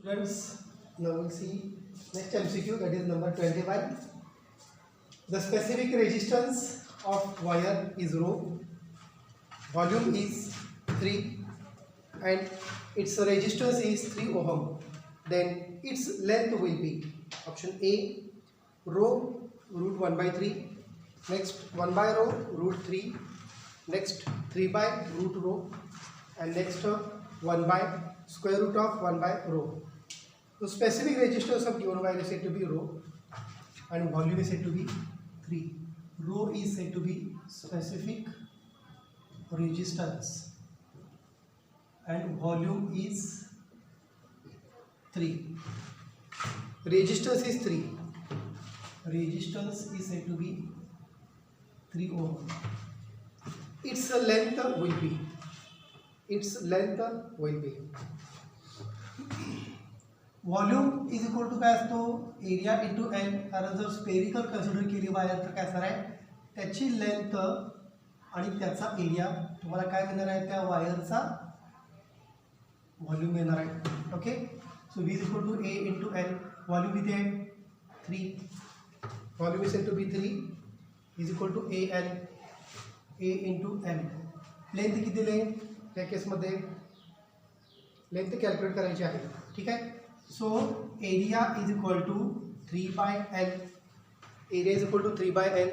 Friends, now we'll see next MCQ, that is number 21. The specific resistance of wire is rho, volume is 3 and its resistance is 3 ohm. Then its length will be option A, rho root 1 by 3, next 1 by rho root 3, next 3 by root rho, and next 1 by square root of 1 by rho. So specific resistance of given wire is said to be rho and volume is said to be 3. Rho is said to be specific resistance and volume is 3. Resistance is 3. Resistance is said to be 3 ohm. Its length will be. Volume is equal to काय असतो area into L. कारण जर spherical consider केली wire तर काय असणार आहे त्याची लेंथ आणि त्याचा एरिया तुम्हाला काय मिळणार आहे त्या वायरचा व्हॉल्यूम मिळणार आहे. Okay, so V is equal to A into L. Volume किती आहे 3. Volume is said to be 3 is equal to A L. A into L. Length किती दिले त्या केसमध्ये लेंथ कॅल्क्युलेट करायची आहे. ठीक आहे, so area is equal to 3 by L. Area is equal to 3 by L.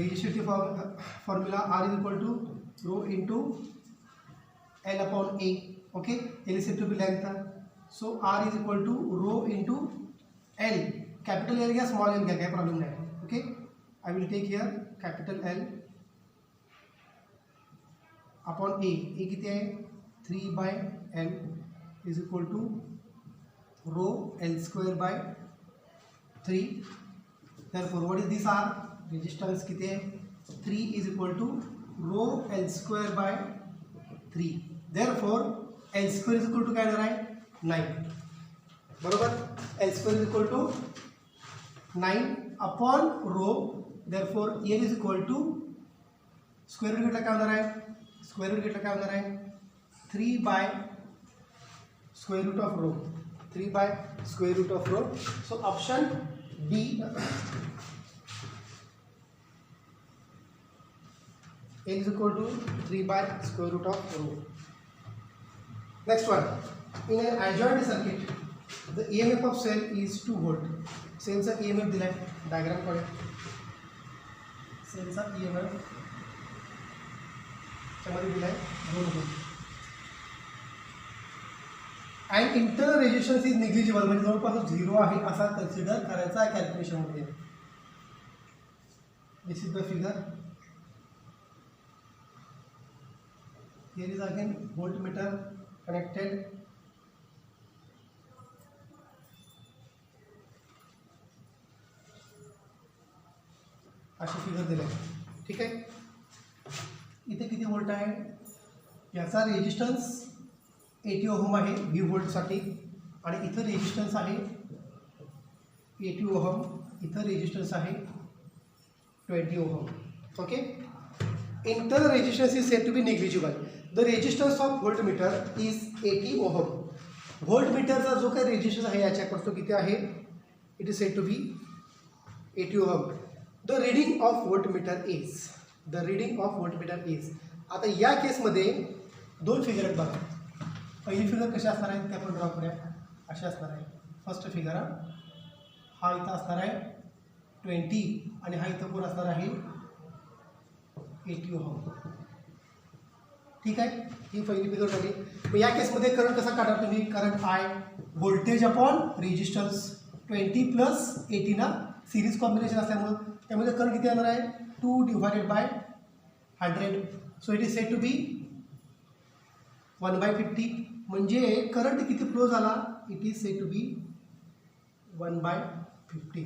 Resistivity formula R is equal to rho into L upon A. Okay, L is said to be length. So R is equal to rho into L. Capital L या small L क्या problem नहीं. Okay, I will take here capital L upon A. A कितने है 3 by L is equal to rho L square by 3. Therefore what is this R? Resistance कितने है 3 is equal to rho L square by 3. Therefore L square is equal to क्या है 9. बरोबर, L square is equal to 9 upon rho. Therefore L is equal to square root क्या होना है square root क्या होना है 3 by square root of rho. 3 by square root of rho. So option B L is equal to 3 by square root of rho. Next one, in an adjoint circuit the EMF of cell is 2 volt. Cell चा EMF दिला है diagram कडे. Cell चा EMF त्यामध्ये दिला आहे 2 volt. And internal resistance is negligible. म्हणजे जवळपास 0 आहे असा कन्सिडर करायचा आहे कॅल्क्युलेशनमध्ये. This is the figure. Here is again voltmeter connected. अशी फिगर दिली आहे. ठीक आहे, इथे किती व्होल्ट आहे याचा रेजिस्टन्स 80 ओहम आहे 20 वोल्टसाठी आणि इथं रेजिस्टन्स आहे 80 ओहम. इथं रेजिस्टन्स आहे 20 ohm. Okay, internal resistance is said to be negligible. The resistance of voltmeter is 80 ohm. व्होल्टमीटरचा जो काही रेजिस्टन्स आहे याच्याकडे तो किती आहे it is said to be 80 ohm. The reading of voltmeter is आता या केसमध्ये 2 फिगर आहेत बघा. पहिली फिगर कशी असणार आहे ते आपण ड्रॉ करूया. अशी असणार आहे फर्स्ट फिगर. हा इथं असणार आहे 20 आणि हा इथं कोण असणार आहे 80 ओहम. ठीक आहे, ही पहिली फिगर झाली. मग या केसमध्ये करंट कसा काढा तुम्ही. करंट आय व्होल्टेज अपॉन रेजिस्टन्स 20 प्लस 80 ना सिरीज कॉम्बिनेशन असल्यामुळं त्यामध्ये करंट किती येणार आहे 2 divided by 100. So it is said to be 1/50. म्हणजे करंट किती फ्लो झाला it is said to be 1/50.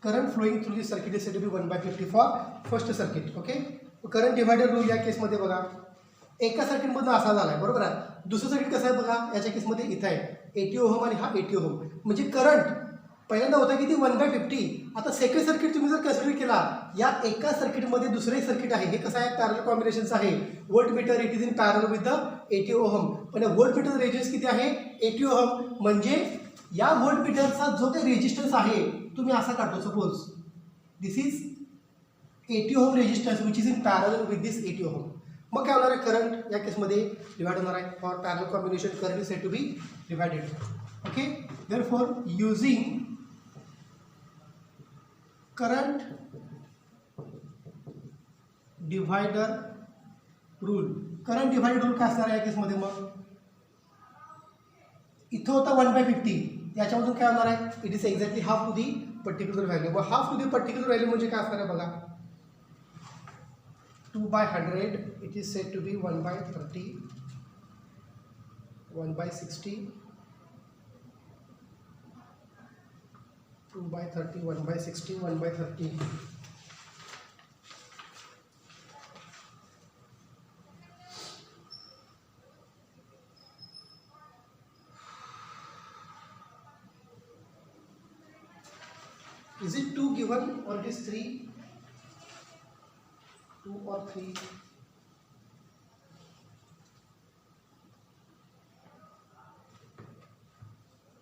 Current flowing through this circuit is said to be 1/50 for first circuit. Okay, current divided rule या केसमध्ये बघा एका सर्किटमधून असा झाला आहे बरोबर आहे. दुसरं सर्किट कसं आहे बघा याच्या केसमध्ये इथं आहे 80 ओहम आणि हा 80 ओहम. म्हणजे करंट पहिल्यांदा होता किती 1/50. आता सेकंड सर्किट तुम्ही जर कन्सिडर केला या एका सर्किटमध्ये दुसरे सर्किट आहे हे कसं आहे पॅरलल कॉम्बिनेशन्स आहे. Voltmeter it is in parallel with the 80 ohm, पण व्होल्ट मीटरचा रेजिस्टन्स किती आहे 80 ओहम. म्हणजे या व्होल्ट मीटरचा जो काही रेजिस्टन्स आहे तुम्ही असा काढतो, suppose this is 80 ohm resistance which is in parallel with this 80 ohm. मग काय होणार आहे, करंट या केसमध्ये डिवाइड होणार आहे. For parallel combination current is said to be divided. Okay, therefore using current divider rule. Current divider rule काय असणार आहे या केसमध्ये, मग इथं होता 1/50, याच्यामधून काय होणार आहे, it is exactly half to the particular value. व half to the particular value म्हणजे काय असणार आहे बघा, 2/100 it is said to be 1/30, 1/60, 2/30, 1/60, 1/30. Is it 2 given or it is 3? 2 or 3?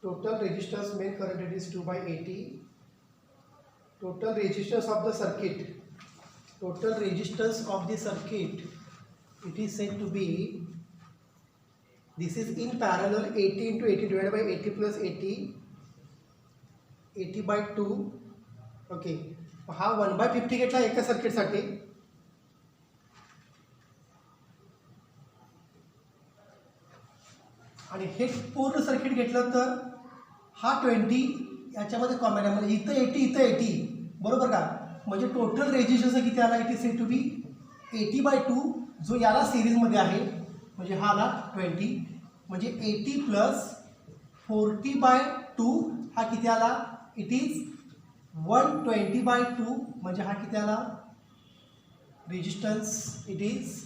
Total resistance main current it is 2/80. Total resistance of the circuit. Total resistance of the circuit. It is said to be. This is in parallel 80 into 80 divided by 80 plus 80. 80/2. Okay, हा 1/50 घेतला एका सर्किटसाठी. आणि हे पूर्ण circuit घेतलं तर हा 20 याच्यामध्ये कॉमन आहे, म्हणजे इथं 80 इथं 80, बरोबर का. म्हणजे टोटल रेजिस्टन्स किती आला, it is said to be 80/2, जो याला सिरीजमध्ये आहे, म्हणजे हा आला 20. म्हणजे 80 प्लस 40/2 हा किती आला, इट इज 120/2. म्हणजे हा किती आला रेजिस्टन्स, इट इज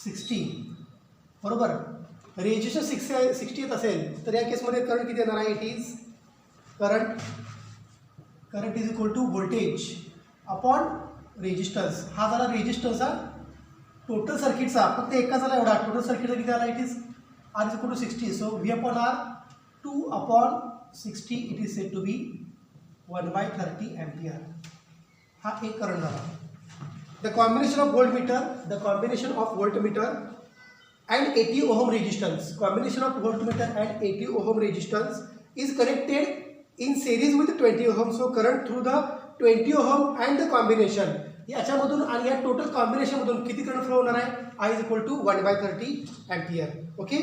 60, बरोबर. रेजिस्टन्स 60 येत असेल तर या केसमध्ये करंट किती येणार आहे, it is current is equal to voltage upon resistance. हा झाला रेजिस्टन्सचा टोटल सर्किटचा, फक्त एका झाला एवढा, टोटल सर्किटचा किती आला, it is R is equal to 60. So V/R 2/60 it is said to be 1/30 ampere. हा एक करंट झाला. The combination of voltmeter and 80 ohm resistance. Combination of voltmeter and 80 ohm resistance is connected in series with 20 ohm. So current through the 20 ohm and the combination. याच्यामधून आणि या total combination मधून किती current flow होणार आहे, I is equal to 1/30 ampere. Okay,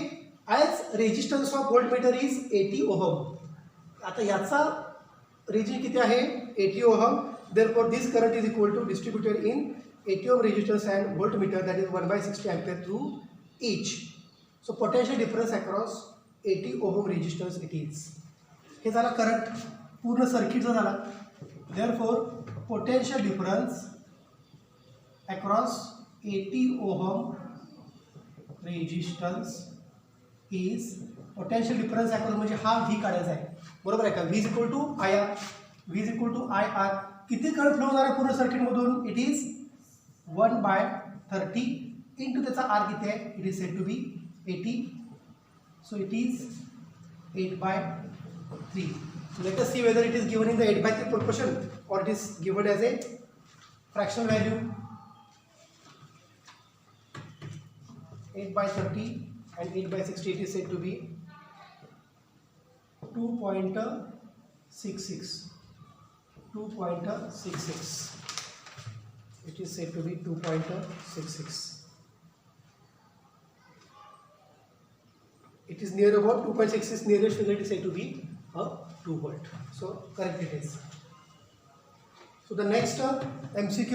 as resistance of voltmeter is 80 ohm. आता याचा resistance किती आहे 80 ohm. Therefore this current is equal to distributed in 80 ohm resistance and voltmeter, that is 1/60 ampere through each. So potential difference across 80 ohm resistance it is. हे झाला current पूर्ण सर्किटचा झाला. Therefore potential difference across 80 ohm resistance is potential difference across म्हणजे हा V काढायचा आहे, बरोबर आहे का. V is equal to IR. V is equal to IR. किती करंट फ्लो होणार आहे पूर्ण सर्किटमधून, इट इज 1/30 इंटू त्याचा R किती आहे, it is said to be 80. So it is 8/3. Let us see whether it is given in the 8/3 proportion or it is given as a fractional value. 8/30 and 8/60 it is said to be 2.66. 2.66. It is said to be 2.66. It is near about 2.66. Nearest figure it is said to be a 2 volt. So correct it is. So the next MCQ.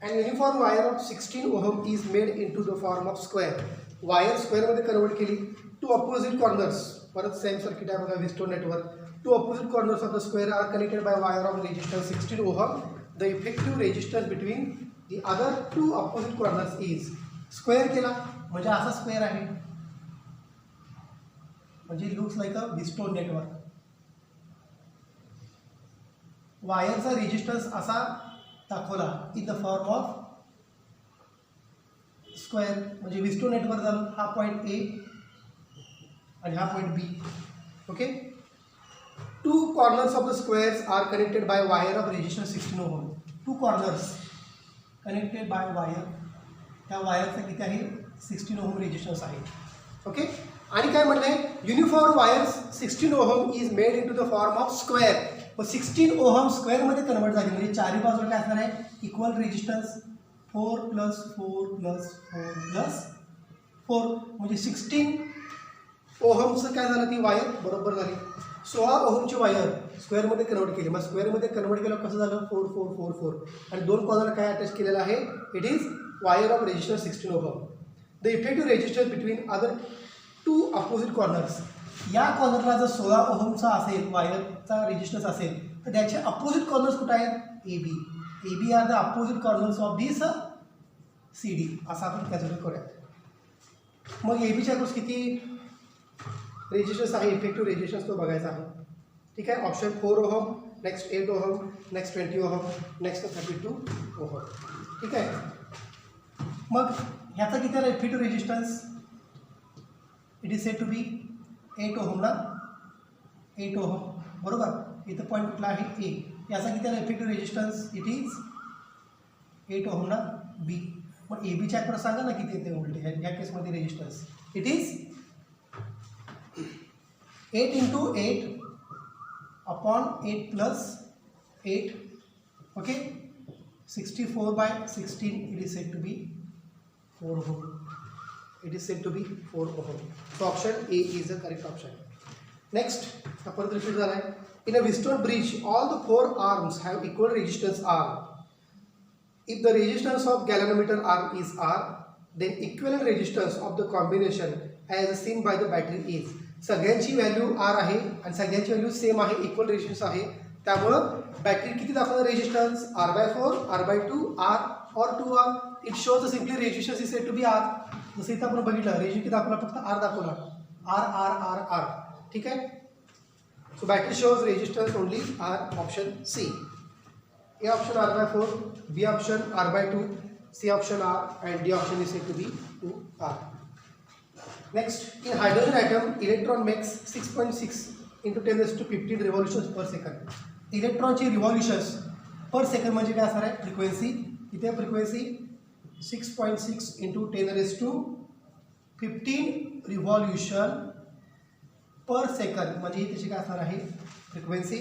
An uniform wire of 16 ohm is made into the form of square. Wire square मध्ये convert केली. Two opposite corners. परत same circuit आहे बघा, Wheatstone network. Two opposite corners of the square are connected by wire of resistance 16 ohm. The effective resistance between the other two opposite corners is. Square केला म्हणजे असा square आहे, म्हणजे looks like a Wheatstone network. वायरचा resistance असा दाखवला in the form of square, म्हणजे Wheatstone network झालं. हा पॉईंट ए आणि हा point B. Okay. Two corners of the squares are connected by wire of resistance 16 ohm. Two corners connected by wire, त्या वायरचा किती आहे 16 ओहम रेजिस्टन्स आहे. ओके. आणि काय म्हणलं आहे, uniform wires 16 ohm is made into the form of square. मग 16 ओहम स्क्वेअरमध्ये कन्वर्ट झाली, म्हणजे चारही बाजूला काय असणार आहे इक्वल रेजिस्टन्स 4 + 4 + 4 + 4, म्हणजे 16 ओहमचं काय झालं ती वायर बरोबर झाली. 16 ओहमची वायर स्क्वेअरमध्ये कन्वर्ट केली. मग स्क्वेअरमध्ये कन्वर्ट केलं कसं झालं 4 4 4 4, आणि दोन कॉर्नर काय अटॅच केलेलं आहे, it is wire of resistance 16 ohm. The effective resistance between other two opposite corners. या कॉर्नरला जर 16 ओहमचा असेल वायरचा रेजिस्टन्स असेल तर त्याचे अपोजिट कॉर्नर्स कुठे आहेत A B. A B are the opposite corners of this C D, असं आपण कॅल्क्युलेट करूया. मग ए बीच्या अक्रॉस किती रेजिस्टन्स आहे, इफेक्टिव्ह रेजिस्टन्स तो बघायचा आहे. ठीक आहे. Option 4 ohm, next 8 ohm, next 20 ohm, next 32 ohm. ठीक आहे. मग ह्याचा किती आहे effective resistance, it is said to be 8 ओहमला 8 ओहम बरोबर. इथं पॉईंट कुठला आहे ए. याचा किती आहे इफेक्टिव्ह रेजिस्टन्स, इट इज 8 ओहमला बी. मग ए बीच्या अक्रॉस सांगा ना किती येते उलटे ह्या केसमध्ये resistance, it is 8 × 8 upon 8 + 8. Okay. 64/16 it is said to be 4 ohm. It is said to be 4 ohm. So option A is the correct option. Next, आपण repeat झाला आहे. In a Wheatstone bridge, all the 4 arms have equal resistance R. If the resistance of galvanometer arm is R, then equivalent resistance of the combination as seen by the battery is. सगळ्यांची value R आहे आणि सगळ्यांची value same आहे, equal resistance आहे. त्यामुळं battery किती दाखवणार resistance R/4, R/2, R or 2R. It shows simply resistance is said to be R. जसं इथं आपण बघितलं रेजिस्टन्स किती दाखवला, फक्त R दाखवला, R R R R. ठीक आहे. So battery shows resistance only R. Option C. A option R/4, B option R/2, C option R, and D option is said to be 2R. Next, in hydrogen atom, electron makes 6.6 × 10⁻15 revolutions per second. इलेक्ट्रॉनची रिव्हॉल्युशन्स पर second म्हणजे काय असणार आहे frequency. इथे frequency 6.6 × 10⁻15 revolution पर second, म्हणजे त्याची काय असणार आहे frequency.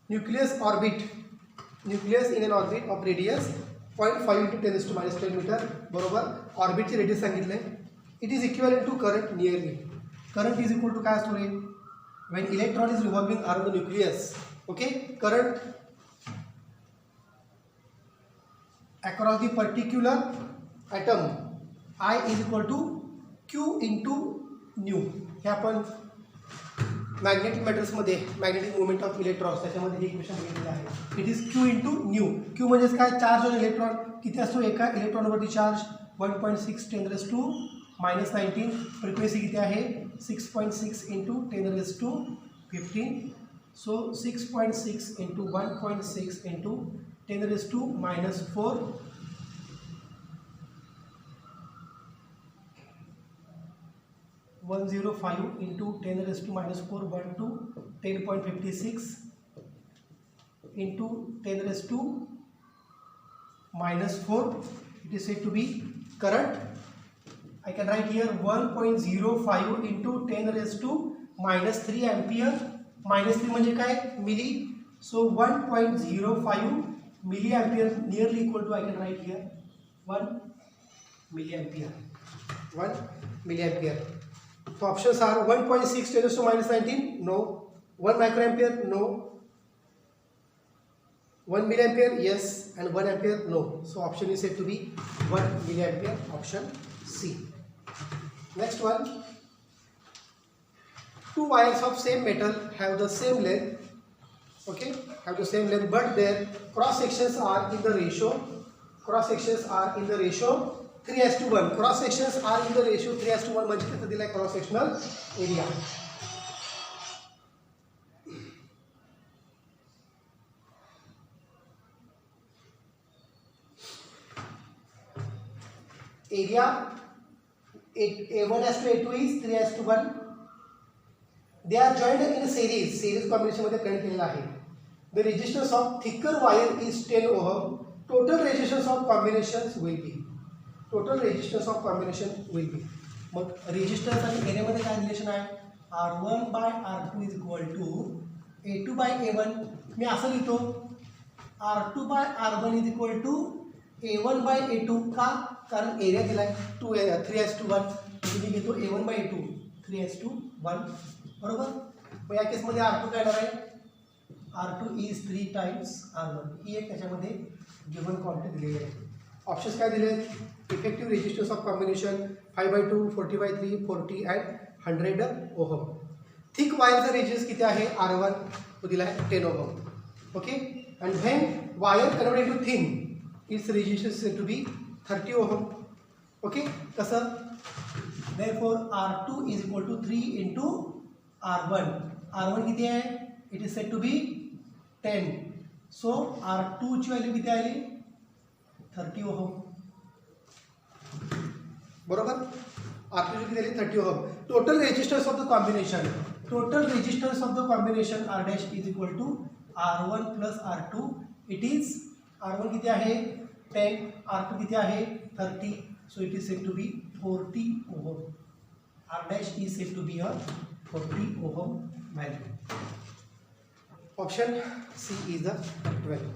Nucleus orbit, nucleus in an orbit of radius 0.5 × 10⁻10 meter बरोबर. ऑर्बिटची रेडियस सांगितले. It is equivalent to current nearly. Current is equal to काय असतो रे when electron is revolving around the nucleus. Okay, current across the particular atom I is equal to Q into nu. हे आपण magnetic मॅटर्समध्ये magnetic movement of electrons त्याच्यामध्ये हे equation बघितलेलं आहे. It is Q into nu. Q म्हणजेच काय charge on electron किती असतो एका इलेक्ट्रॉनवरती चार्ज 1.6 10⁻19. फ्रिक्वेन्सी किती आहे 6.6 × 10⁻15. सो 6.6 × 1.6 × 10⁻⁻4 105 × 10⁻⁻4 1 to 10.56 × 10⁻⁻4. It is said to be current. I can write here 1.05 × 10⁻⁻3 ampere. -3 म्हणजे काय milli. So 1.05 milli ampere nearly equal to I can write here 1 milliampere. 1 milliampere. So options are 1.6 10⁻⁻19 no, 1 microampere no, 1 milliampere yes, and 1 ampere no. So option is said to be 1 milliampere. Option C. Next one. Two wires of same metal have the same length. Okay, have the same length, but their cross sections are in the ratio. Cross sections are in the ratio 3:1. Cross sections are in the ratio 3:1 म्हणजे कसं दिलाय cross sectional area. Area A1:A2 is 3:1. They are joined in a series combination मध्ये connect केलेला आहे. The resistance of thicker wire is 10 ohm. Total resistance of combinations will be. Mug resistance आणि एरियामध्ये काय relation आहे? R1/R2 is equal to A2/A1. मी असं लिहितो R2/R1 is equal to A1/A2. का? कारण एरिया दिला आहे 3:1. मी घेतो A1/A2 3:1. बरोबर. मग या केसमध्ये R2 काय येणार आहे? R2 is 3 times R1. ही एक त्याच्यामध्ये गिवन क्वांटिटी दिलेली आहे. ऑप्शन्स काय दिले आहेत? Effective resistance of combination 5/2, 40/3, 40 and 100 ohm. Thick वायरचा रेजिस्टन्स किती आहे? R1 तो दिला आहे 10 ohm. Okay. And when wire converted to thin its resistance said to be 30 ohm. Okay. कसं? Therefore R2 is equal to 3 into R1. R1 किती आहे? It is said to be 10. So R2 ची value किती आली? 30 ohm. बरोबर. R2 ची किती आली? 30 ओहम. Total resistance of the combination R dash is equal to R1 plus R2. It is R1 किती आहे? 10. R2 किती आहे? 30. So it is said to be 40 ohm. R dash is said to be a 40 ohm value. Option C is the correct value.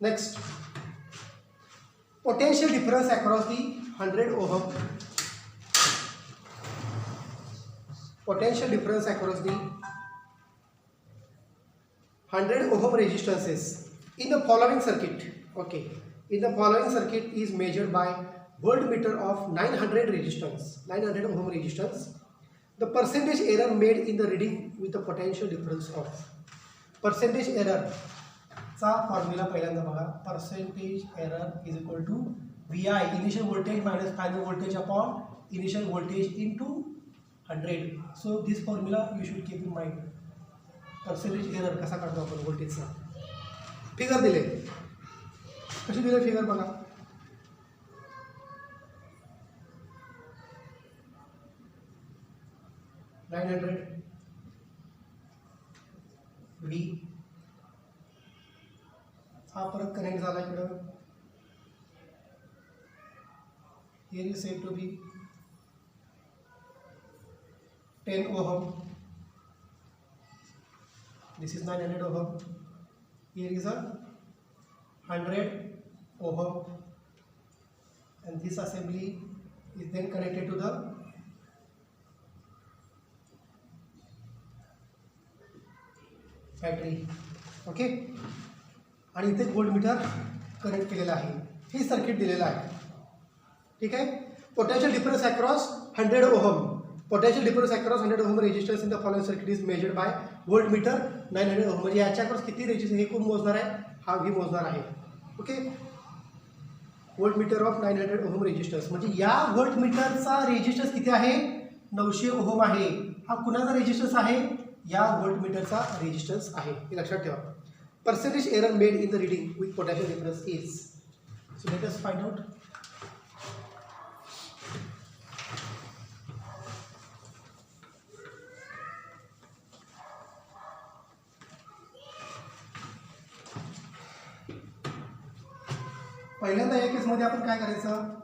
Next, potential difference across the 100 ohm. Potential difference across the 100 ohm resistances in the following circuit. Okay, in the following circuit is measured by voltmeter of 900 resistance, 900 ohm resistance. The percentage error made in the reading with the potential difference of. Percentage error चा formula पहिल्यांदा बघा. Percentage error is equal to VI initial voltage minus final voltage upon initial voltage into 100. So this formula you should keep in mind. Percentage error कसा काढतो आपण व्होल्टेजचा? Figure दिले. कशी दिले फिगर बघा. V हा परत कनेक्ट झाला इकडं. Here is said to be 10 ohm. This is 900 ohm. Here is a 100 ohm, and this assembly is then connected to the battery. Okay. आणि इथे व्होल्टमीटर कनेक्ट केलेला आहे. हे सर्किट दिलेलं आहे. ठीक आहे. Potential difference across 100 ohm. Potential difference across 100 ohm resistance in the following circuit is measured by voltmeter 900 ohm. म्हणजे याच्या अक्रॉस किती रेजिस्टन्स हे कोण मोजणार आहे? हा व्ही मोजणार आहे. Okay. Voltmeter of 900 ohm resistance म्हणजे या व्होल्टमीटरचा रेजिस्टन्स किती आहे? 900 ओहम आहे. हा कुणाचा रेजिस्टन्स आहे? या व्होल्टमीटरचा रेजिस्टन्स आहे. हे लक्षात ठेवा. Percentage error made in the reading with potential difference is. So let us find out. पहिल्यांदा या केसमध्ये आपण काय करायचं?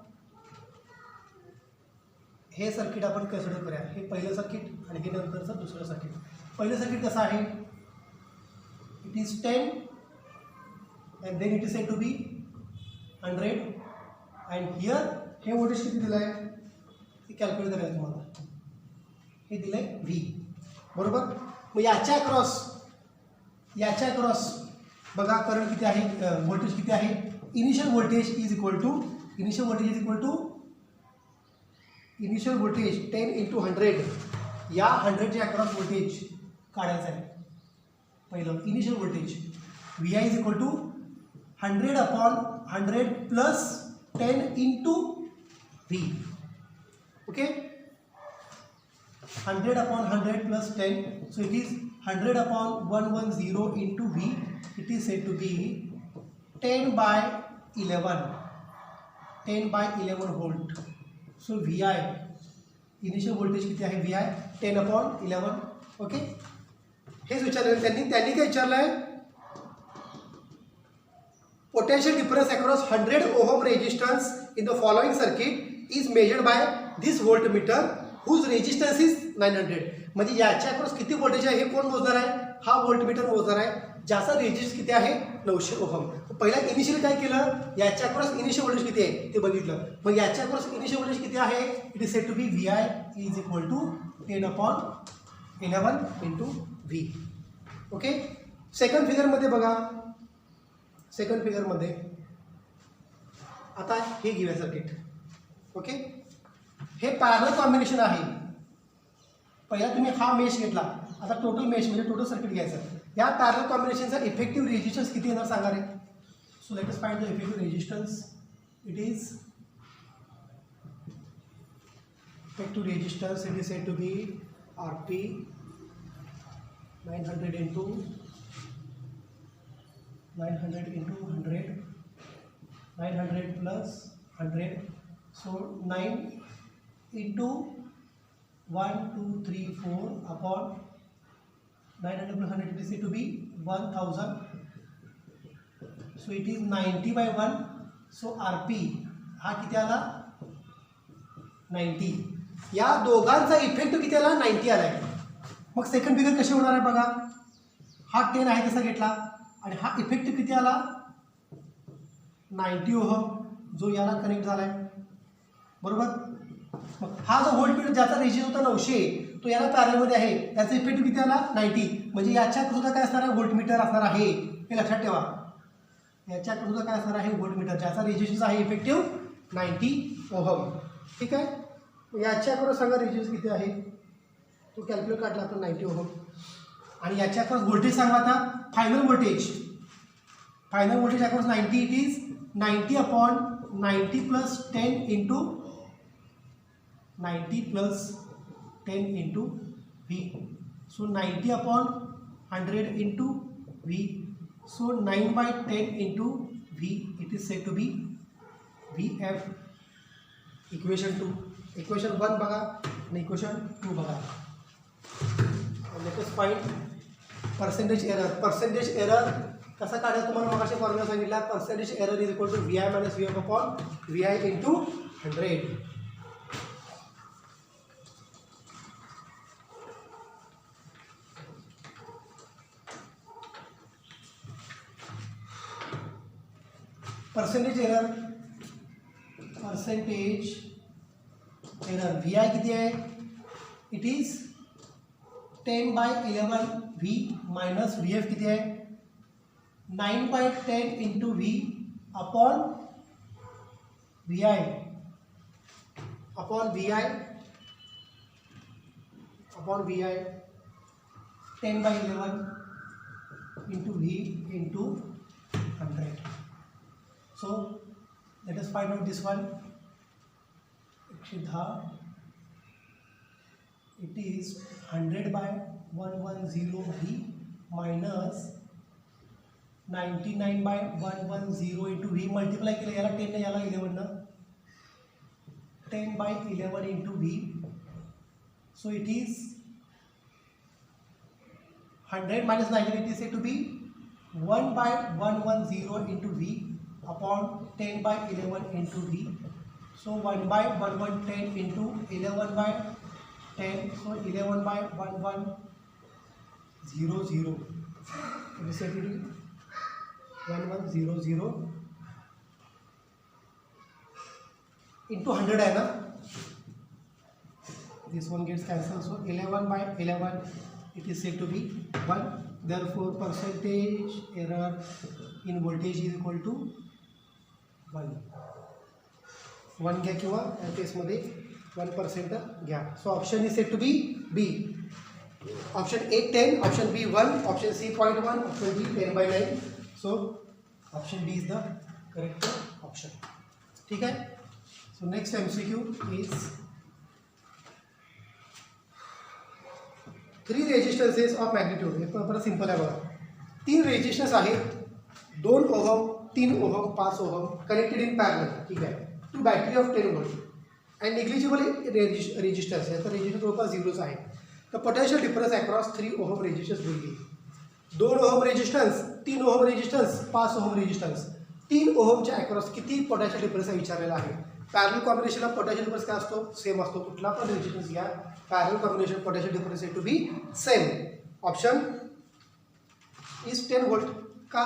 हे सर्किट आपण कन्सिडर करूया. हे पहिलं सर्किट आणि हे नंतरचं दुसरं सर्किट. पहिलं सर्किट कसं आहे? It is 10 and then it is said to be 100 and here हे व्होल्टेज किती दिलं आहे ते कॅल्क्युलेट करायचं तुम्हाला. हे दिलं आहे व्ही. बरोबर. मग याच्या क्रॉस बघा करंट किती आहे? व्होल्टेज किती आहे? Initial voltage is equal to initial voltage 10 into 100. या 100च्या अक्रॉस व्होल्टेज काढायचं आहे. पहिलं initial voltage VI is equal to 100/100 plus 10 into V. Okay, 100 upon 100 plus 10, so it is 100 upon 110 into V. It is said to be 10 by 11 volt. So VI initial voltage किती आहे, VI 10 upon 11. Okay, हेच विचारलं त्यांनी काय विचारलं आहे, potential difference across 100 ohm resistance in the following circuit is measured by this voltmeter whose resistance is 900. म्हणजे याच्या across किती व्होल्टेज आहे हे कोण मोजणार आहे, हा व्होल्टमीटर मोजणार आहे, ज्याचा रेजिस्टन्स किती आहे 900 ओहम. पहिला इनिशियल काय केलं, याच्या अक्रॉस इनिशियल व्होल्टेज किती आहे ते बघितलं. मग याच्या अक्रॉस इनिशियल व्होल्टेज किती आहे, it is said to be VI is equal to 10 upon 11 into V. Okay, second फिगरमध्ये बघा, सेकंड फिगरमध्ये आता हे घेऊया सर्किट. ओके, हे पॅरलल कॉम्बिनेशन आहे. पहिला तुम्ही हा मेश घेतला, आता टोटल मेश म्हणजे टोटल सर्किट घ्यायचं. या पॅरलल कॉम्बिनेशनचा इफेक्टिव्ह रेजिस्टन्स किती येणार सांगा रे. So let us find the effective resistance. It is effective resistance, it is said to be RP 900 into 100 900 plus 100, so 9 into 1 2 3 4 upon 900 plus 100, it is said to be 1000. So it is 90 by 1. So RP हा किती आला 90. या दोघांचा effect किती आला 90 आला आहे. मग second figure कसे होणार आहे बघा, हा 10 आहे तसा घेतला आणि हा इफेक्ट किती आला 90 ओहम जो याला कनेक्ट झाला आहे, बरोबर. मग हा जो व्होल्टमीटर ज्याचा रेजिस्टन्स होता 900 तो याला पॅरलमध्ये आहे, त्याचा इफेक्ट किती आला 90. म्हणजे याच्यात सुद्धा काय असणार आहे, व्होल्टमीटर असणार आहे, हे लक्षात ठेवा. याच्यात सुद्धा काय असणार आहे, व्होल्टमीटर ज्याचा रेजिस्टन्स आहे इफेक्टिव्ह 90 ओहम. ठीक आहे, याच्याकडून सांगा रेजिस्टन्स किती आहे, तो कॅल्क्युलेट काढला आपण 90 ओहम. आणि याच्या अक्रॉस व्होल्टेज सांगा आता, final voltage across 90, it is 90 upon 90 plus 10 into 90 plus 10 into V. So 90 upon 100 into V. So 9 by 10 into V. It is said to be VF. Equation 2. Equation 1 बघा आणि equation 2 बघा. Let us find percentage error. Percentage error कसा काढायचा तुम्हाला मगाशी formula सांगितला. Percentage error is equal to VI minus VF upon VI into 100. Percentage error VI किती आहे, it is 10 by 11 V minus VF किती आहे 9 by 10 into V upon VI 10 by 11 into V into 100. So let us find out this one. It is 100 by 110 V minus 99 by 110 into V multiply केलं याला 10 ने याला 11 न 10 by 11 into V. So it is 100 minus 99, it is said to be 1 by 110 into V upon 10 by 11 into V. So 1 by 1110 into 11 by 10. So 11 by 1100. It is said to be 1100 into 100 है ना, this one gets cancelled. So 11 by 11 it is said to be 1. Therefore percentage error in voltage is equal to 1 घ्या किंवा या केसमध्ये 1% घ्या. So option is said to be B. Option A 10, option B 1, option C 0.1, option D 10 by 9. So option D is the correct option. ठीक है. So next MCQ is 3 resistances of magnitude. हे परत simple आहे बघा. 3 resistance आहेत, 2 ohm, 3 ohm, 5 ohm connected in parallel. ठीक आहे. Two battery of 10 volt and negligible resistance. याचा रेजिस्टन्स जवळपास 0च आहे. तर potential difference across 3 ohm resistance will be 2 ohm resistance, 3 ohm resistance, 5 ohm resistance. 3 ओहमच्या अक्रॉस किती पोटेन्शियल डिफरन्स विचारलेला आहे. पॅरलल कॉम्बिनेशनला पोटेन्शियल डिफरन्स काय असतो, सेम असतो. कुठला पण रेजिस्टन्स घ्या, parallel combination potential difference to be same. Option is 10 volt. का,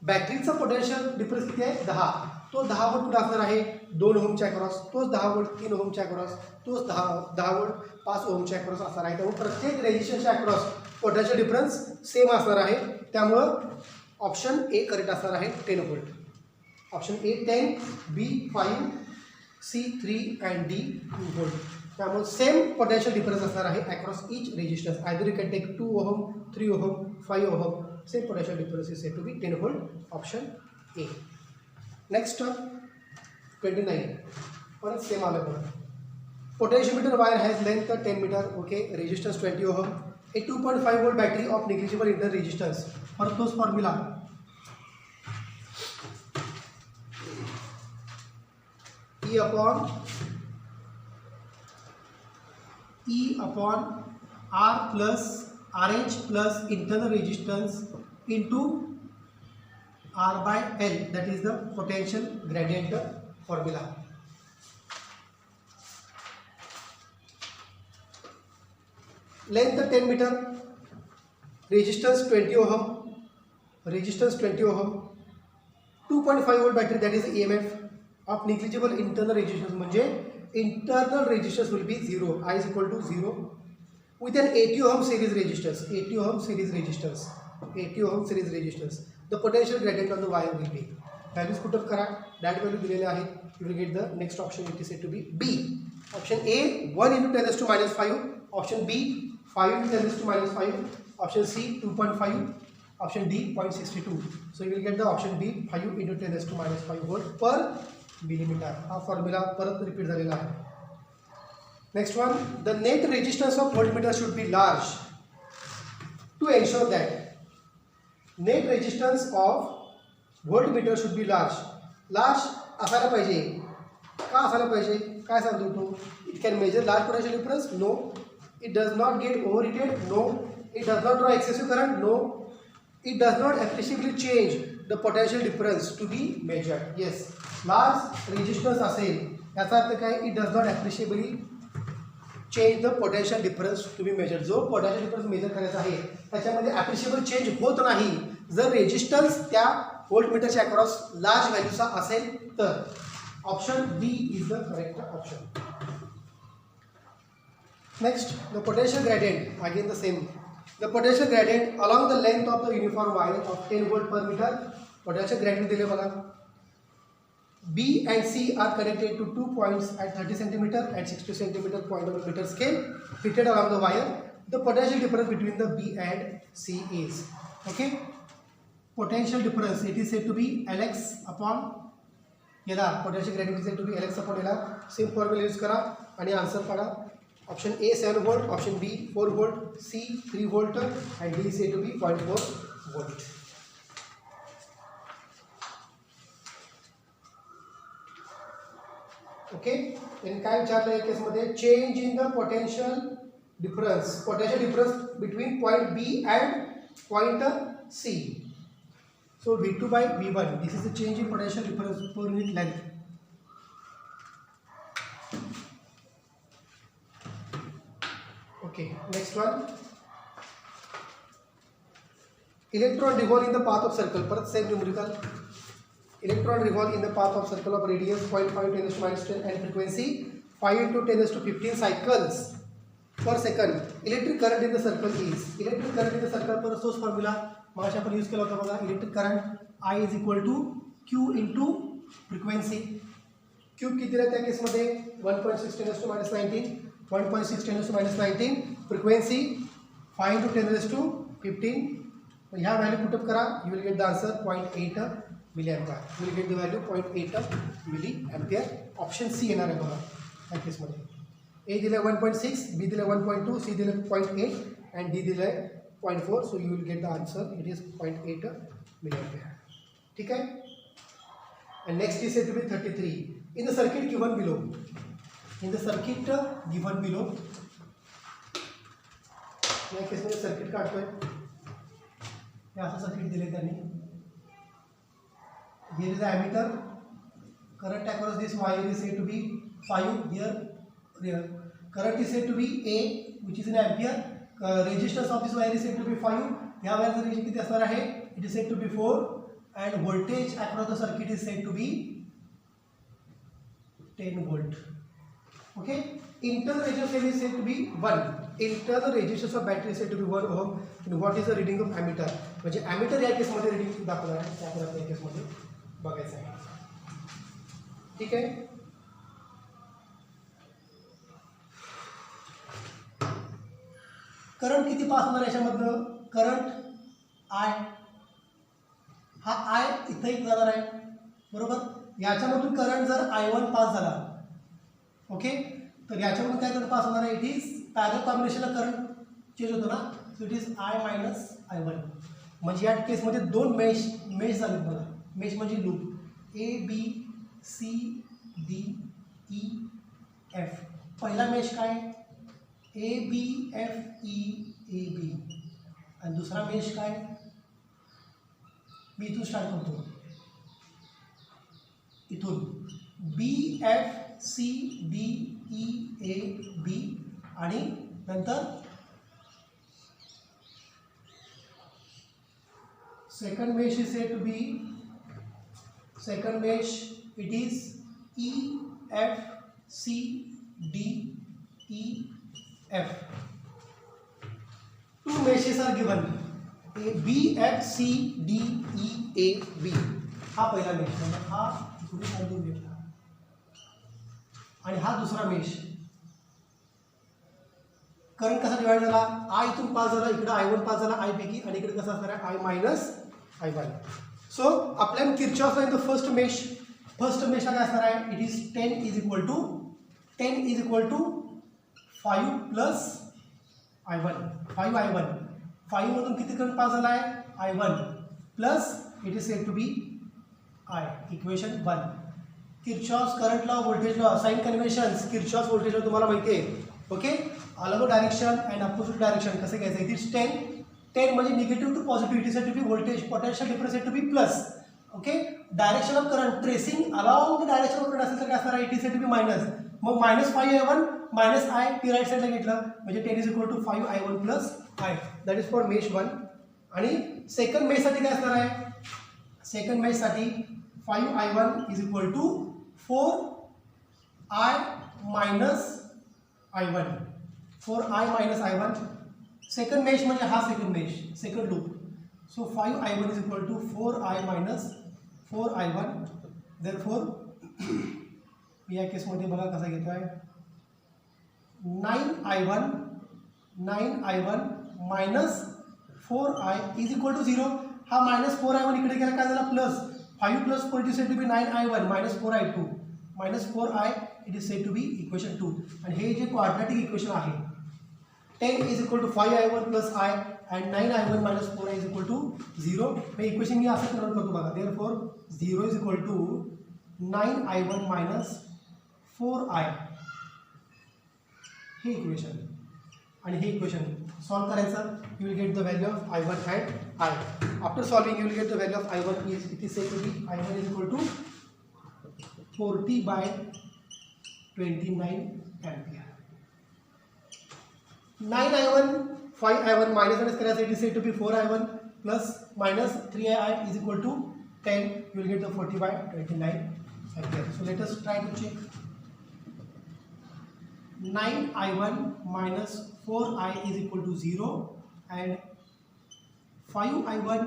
बॅटरीचा पोटेन्शियल डिफरन्स किती आहे, 10. तो 10 वोल्ट कुठं असणार आहे, 2 ओहमच्या अक्रॉस. तोच 10 वोल्ट 3 ओहमच्या अक्रॉस. तोच 10 वोल्ट 5 ओहमच्या अक्रॉस असणार आहे. त्यामुळे प्रत्येक रेजिस्टन्सच्या अक्रॉस पोटेन्शियल डिफरन्स सेम असणार आहे. त्यामुळं ऑप्शन ए करेक्ट असणार आहे, 10 volt. Option A 10, B 5, C 3 and D 2 volt. त्यामुळे सेम पोटेन्शियल डिफरन्स असणार आहे across each resistance. Either you can take 2 ohm, 3 ohm, 5 ohm. Same potential difference is said to be 10 volt. Option A. Next 29. परत same आलं बघा. Potentiometer wire has length 10 metre. Okay. Resistance 20 ohm. A 2.5 volt battery of negligible inter resistance. परत तोच formula. E upon R plus RH plus internal resistance into R by L, that is the potential gradient formula. Length 10 meter, resistance 20 ohm, 2.5 volt battery, that is EMF of negligible internal resistance. म्हणजे internal resistance will be 0. I is equal to 0 with an 80 ohm series resistance. 80 ohm series resistance. 80 ohm series resistance. The potential gradient on the wire will be. Values put up करा. That value दिलेले आहे. You will get the next option. It is said to be B. Option A 1 into 10 raised to minus 5. Option B 5 into 10 raised to minus 5. Option C 2.5. Option D 0.62. So you will get the option B 5 into 10 raised to minus 5 volt per millimeter. हा formula परत repeat झालेला आहे. Next one, the net resistance of voltmeter should be large to ensure that net resistance of voltmeter should be large. Large असायला पाहिजे. का असायला पाहिजे, काय सांगतो तू. It can measure large potential difference. No. It does not get over heated. No. It does not draw excessive current. No. It does not appreciably change the potential difference to be measured. Yes. Large resistance असेल याचा अर्थ काय, it does not appreciably change the potential difference to be measured. जो potential difference measure करायचा आहे त्याच्यामध्ये ॲप्रिशिएबल change होत नाही जर रेजिस्टन्स त्या व्होल्टमीटरच्या अक्रॉस लार्ज व्हॅल्यूचा असेल तर. Option B is the correct option. Next, the potential gradient. Again the same. The potential gradient along the length of the uniform wire of 10 volt per metre. Potential gradient दिले बघा. B and C are connected to 2 points at 30 cm and 60 cm point on the meter scale fitted along the wire. The potential difference between the B and C is. Okay. Potential difference, it is said to be Lx upon LR. Potential gradient is said to be Lx upon LR. Same formula use करा आणि answer काढा. Option A 7 volt, option B 4 volt, C 3 volt and D is said to be 0.4 volt. Okay. आणि काय विचारलं या केसमध्ये, change in the potential difference between point B and point C. So V2 by V1, this is the change in potential difference per unit length. Okay. Next one, electron revolve in the path of circle. परत same numerical. Electron revolve in the path of circle of radius 0.5 10 to minus 10 and frequency 5 into 10 to 15 cycles per second. Electric current in the circle is. Electric current in the circle पर source formula मागाशी आपण use केला होता बघा. Electric current I is equal to Q into frequency. Q किती आहे त्या केसमध्ये 1.6 10 to minus 19. 1.6 10 to minus 19. Frequency 5 into 10 to 15. ह्या व्हॅल्यू पुटअप करा. You will get the answer 0.8 milliampere. We will get the value 0.8 milliampere. Option C येणार आहे बघा या केसमध्ये. A दिलं 1.6, B दिलं 1.2, C दिलं 0.8 and D दिलं 0.4. So you will get the answer. It is 0.8 milliampere. ठीक है. And next is said to be 33. In the circuit given below. In the circuit given below. या केसमध्ये सर्किट काढतोय. हे असं सर्किट दिले त्यांनी. Here is the ammeter. Current across this wire is said to be 5 here. Current is said to be A, which is in ampere. Resistance of this wire is said to be 5. या वायरचा resistance किती असणार आहे? It is said to be 4. And voltage across the circuit is said to be 10 volt. Okay. Internal resistance is said to be 1. Internal resistance of battery is said to be 1 ohm. And what is the reading of ammeter? म्हणजे ammeter या केसमध्ये reading दाखवणार आहे. त्या आपल्याला या केसमध्ये बघायचं आहे. ठीक आहे. करंट किती पास होणार याच्यामधनं? Current I. हा I इथं एक जाणार आहे बरोबर. याच्यामधून करंट जर I1 पास झाला ओके तर याच्यामधून काय करंट पास होणार आहे? इट इज पॅरलल कॉम्बिनेशनला करंट चेंज होतो ना. So it is I minus I1. म्हणजे या केसमध्ये दोन मेश झाले मला. मेश म्हणजे loop A B C D E F. पहिला मेश काय? A B F E A B. आणि दुसरा मेश काय? मी इथून स्टार्ट करतो. इथून B F C D E A B आणि नंतर second mesh is said to be second mesh. It is E F C D E F. Two meshes are given. A B F C D E A B. हा पहिला mesh म्हणजे हा इकडे साईडून घेतला आणि हा दुसरा मेश. करंट कसा डिवाइड झाला? I इथून पास झाला, इकडे I1 पास झाला I पैकी आणि इकडे कसा असणार आहे I मायनस I1. सो आपल्याला Kirchhoff law in the first mesh. First मेशला काय असणार आहे? It is 10 is equal to 5 plus I1. 5 I1. 5 मधून किती करंट पास झाला आहे? I1 plus it is said to be I. Equation 1. Kirchhoff's current law, voltage law, sign conventions. Kirchhoff's voltage law तुम्हाला माहिती आहे. ओके. अलग डायरेक्शन अँड अपोजिट डायरेक्शन कसं घ्यायचं? इट इज 10 म्हणजे negative to positive. It is said to be voltage. Potential difference said to be plus. Okay. Direction of current tracing along the direction of current असेल तर काय असणार आहे? It is said to be minus. मग minus 5 I1 minus I T right साईडला घेतलं म्हणजे 10 is equal to 5 I1 plus I. That is for mesh 1. आणि सेकंड मेशसाठी काय असणार आहे? सेकंड मेशसाठी 5 I1 is equal to 4 I minus I1. 4 I minus I1. Second mesh म्हणजे हा second mesh, second loop. So 5 I1 is equal to 4 I minus 4 I1. Therefore या केसमध्ये बघा कसा घेतो आहे? 9 I1 minus 4 I is equal to 0. हा minus 4 I1 इकडे गेला काय झाला? Plus 5 plus 4 it is said to be 9 I1 minus 4 I2 minus 4 I it is said to be equation 2. आणि हे जे क्वाड्रॅटिक इक्वेशन आहे 10 is equal to 5 I1 plus I and 9 I1 minus 4 I is equal to 0. हे equation मी असं convert करतो बघा. Therefore 0 is equal to 9 I1 minus 4 I. हे इक्वेशन आणि हे इक्वेशन सॉल्व करायचं. You will get the value of I1 and I. After solving you will get the value of I1 is it is said to be I1 is equal to 40/29 ampere. 9 I1 5 I1 minus minus करायचं. It is said to be 4 I1 plus minus 3 I is equal to 10. You will get the 40/29 ampere. So let us try to check. 9 I1 minus 4 I is equal to 0 and 5 I1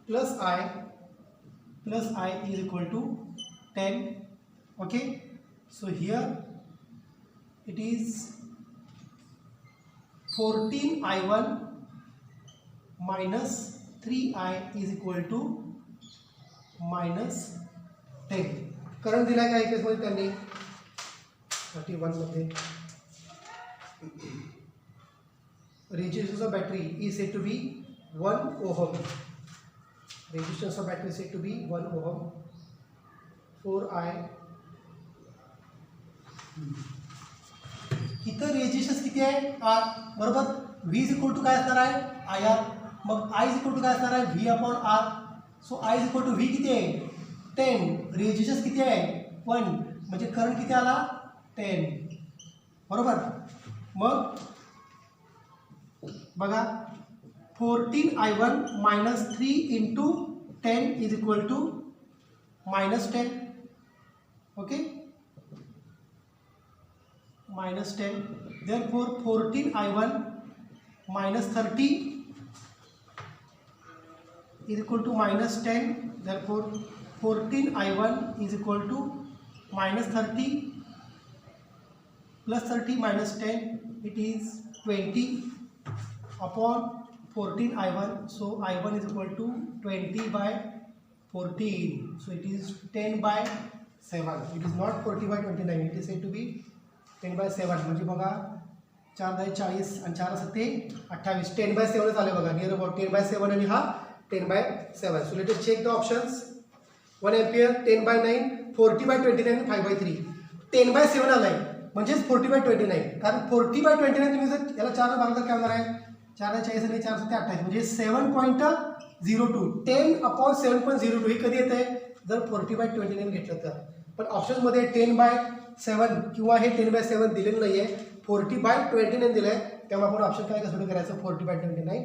plus I is equal to 10. Okay, so here it is 14 I1 minus 3I is equal to minus 10. Current दिला आहे का केसमध्ये त्यांनी 31 मध्ये. Resistance of battery is said to be 1 ohm. Resistance of battery is said to be 1 ohm. 4I. इथं resistance किती आहे R बरोबर. V इज इक्वल टू काय असणार आहे IR. मग I इज इक्वल टू काय असणार आहे V upon R. So I is equal to V किती आहे 10. रेजिस्टन्स किती आहे 1 म्हणजे करंट किती आला 10 बरोबर. मग बघा 14I1 minus 3 into 10 is equal to minus 10. Okay, minus 10. Therefore 14I1 minus 30 is equal to minus 10. Therefore 14I1 is equal to minus 30 plus 30 minus 10, it is 20 upon 14I1. So I1 is equal to 20 by 14. So it is 10 by 7. It is not 40 by 29. It is said to be 10 by 7. म्हणजे बघा 4 × 40 आणि 4 7 28. 10 by 7 आले बघा. Near about 10 by 7 आणि हा 10 by 7. So let us check the options. 1 ampere 10 by 9, 40 by 29, 5 by 3. 10 by 7 आलाय म्हणजेच 40 by 29. कारण 40 by 29 तुम्ही जर याला 4 भाग तर काय होणार आहे 4 × 40 आणि 4 7 28 म्हणजे 7.02. 10 upon 7.02 हे कधी येत आहे जर 40 by 29 घेतलं तर. पण ऑप्शनमध्ये 10 by 7 किंवा हे 10 by 7 दिलेलं नाही आहे. 40 by 29 दिलं आहे. त्यामुळे आपण ऑप्शन काय कन्सिडर करायचं 40 by 29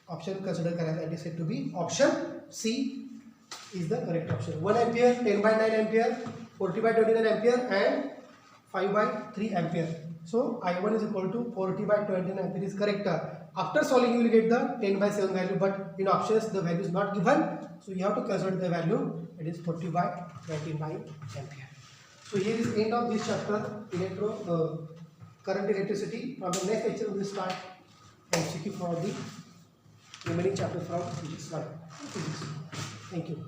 ऑप्शन कन्सिडर करायचं. It is said to be option C is the correct option. 1 ampere 10 by 9 ampere 40 by 29 ampere and 5 by 3 ampere. So I1 is equal to 40 by 29 ampere is correct. After solving you will get the 10 by 7 value, but in options the value is not given, so you have to consider the value. It is 40 by 29 ampere. So here is end of this chapter current electricity. From the next lecture we will start MCQ for the remaining chapters from physics 1. Thank you.